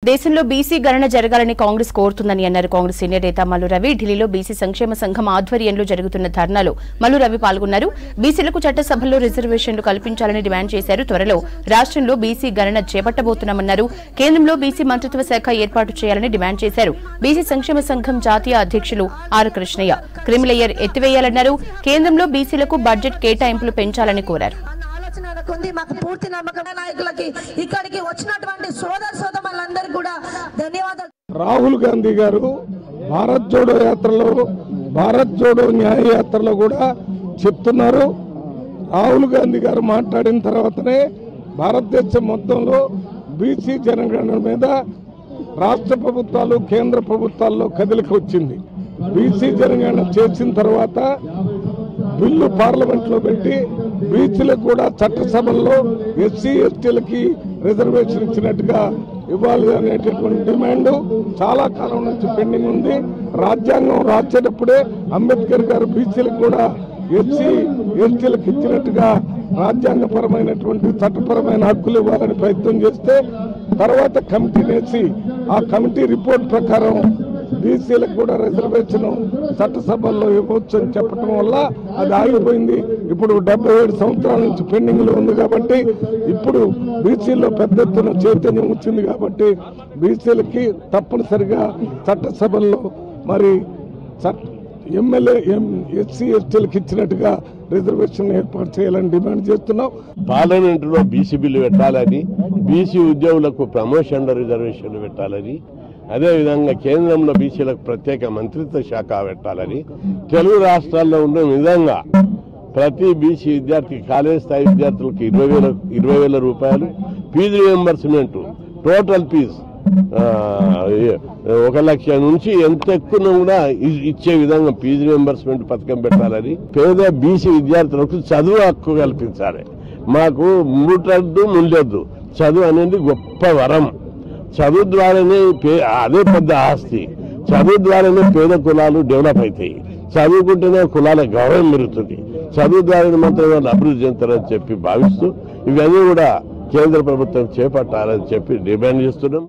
దేశంలో బీసీ గణన జరగాలని కాంగ్రెస్ కోరుతుందని అన్నారు. కాంగ్రెస్ సీనియర్ నేత మల్లు రవి ఢిల్లీలో బీసీ సంక్షేమ సంఘం ఆధ్వర్యంలో జరుగుతున్న ధర్నాలో మల్లు రవి పాల్గొన్నారు. బీసీలకు చట్టసభల్లో రిజర్వేషన్లు కల్పించాలని డిమాండ్ చేశారు. త్వరలో రాష్ట్రంలో బీసీ గణన చేపట్టబోతున్నామన్నారు. కేంద్రంలో బీసీ మంత్రిత్వ శాఖ ఏర్పాటు చేయాలని డిమాండ్ చేశారు. బీసీ సంక్షేమ సంఘం జాతీయ అధ్యక్షులు ఆర్ కృష్ణయ్య క్రిమిలేయర్ ఎత్తివేయాలన్నారు. కేంద్రంలో బీసీలకు బడ్జెట్ కేటాయింపులు పెంచాలని కోరారు. మాకు పూర్తి నమ్మకం నాయకులకి ఇక్కడికి వచ్చినటువంటి సోదర సోదరులందరికీ కూడా ధన్యవాదాలు. రాహుల్ గాంధీ గారు భారత్ జోడో యాత్రలో భారత్ జోడో న్యాయ యాత్రలో కూడా చెప్తున్నారు. రాహుల్ గాంధీ గారు మాట్లాడిన తర్వాతనే భారతదేశం మొత్తంలో బీసీ జనగణన మీద రాష్ట్ర ప్రభుత్వాలు కేంద్ర ప్రభుత్వాల్లో కదలిక వచ్చింది. బీసీ జనగణన చేసిన తర్వాత బిల్లు పార్లమెంట్ లో పెట్టి బీసీలకు కూడా చట్టసభల్లో ఎస్సీ ఎస్టీలకి రిజర్వేషన్ ఇచ్చినట్టుగా ఇవ్వాలి అనేటటువంటి డిమాండ్ చాలా కాలం నుంచి పెండింగ్ ఉంది. రాజ్యాంగం రాసేటప్పుడే అంబేద్కర్ గారు బీసీలకు కూడా ఎస్సీ ఎస్టీలకు ఇచ్చినట్టుగా రాజ్యాంగపరమైనటువంటి చట్టపరమైన హక్కులు ఇవ్వాలని ప్రయత్నం చేస్తే తర్వాత కమిటీని వేసి ఆ కమిటీ రిపోర్ట్ ప్రకారం బీసీలకు కూడా రిజర్వేషన్ చట్టసభల్లో ఇవ్వచ్చు అని చెప్పడం వల్ల అది ఆగిపోయింది. ఇప్పుడు 77 సంవత్సరాల నుంచి పెండింగ్ లో ఉంది కాబట్టి ఇప్పుడు బీసీలో పెద్ద ఎత్తున చైతన్యం వచ్చింది కాబట్టి బీసీలకి తప్పనిసరిగా చట్టసభల్లో మరి ఎమ్మెల్యే ఎస్సీ ఎస్టీలకు ఇచ్చినట్టుగా రిజర్వేషన్ ఏర్పాటు చేయాలని డిమాండ్ చేస్తున్నాం. పార్లమెంట్ లో బీసీ బిల్లు పెట్టాలని, బీసీ ఉద్యోగులకు ప్రమోషన్ రిజర్వేషన్లు పెట్టాలని, అదేవిధంగా కేంద్రంలో బీసీలకు ప్రత్యేక మంత్రిత్వ శాఖ పెట్టాలని, తెలుగు రాష్ట్రాల్లో ఉన్న విధంగా ప్రతి బీసీ విద్యార్థి కాలేజ్ స్థాయి విద్యార్థులకు 20,000 రూపాయలు ఫీజు రియంబర్స్మెంట్, టోటల్ ఫీజు 1 లక్ష నుంచి ఎంత ఎక్కువ కూడా ఇచ్చే విధంగా ఫీజు రియంబర్స్మెంట్ పథకం పెట్టాలని, పేద బీసీ విద్యార్థులకు చదువు హక్కు కల్పించాలి. మాకు ముండొద్దు, చదువు అనేది గొప్ప వరం. చదువు ద్వారానే అదే పెద్ద ఆస్తి. చదువు ద్వారానే పేద కులాలు డెవలప్ అవుతాయి. చదువుకుంటేనే కులాల గౌరవం పెరుగుతుంది. చదువు ద్వారా మాత్రమే వాళ్ళు అభివృద్ధి చెందుతారని చెప్పి భావిస్తూ ఇవన్నీ కూడా కేంద్ర ప్రభుత్వం చేపట్టాలని చెప్పి డిమాండ్ చేస్తున్నాం.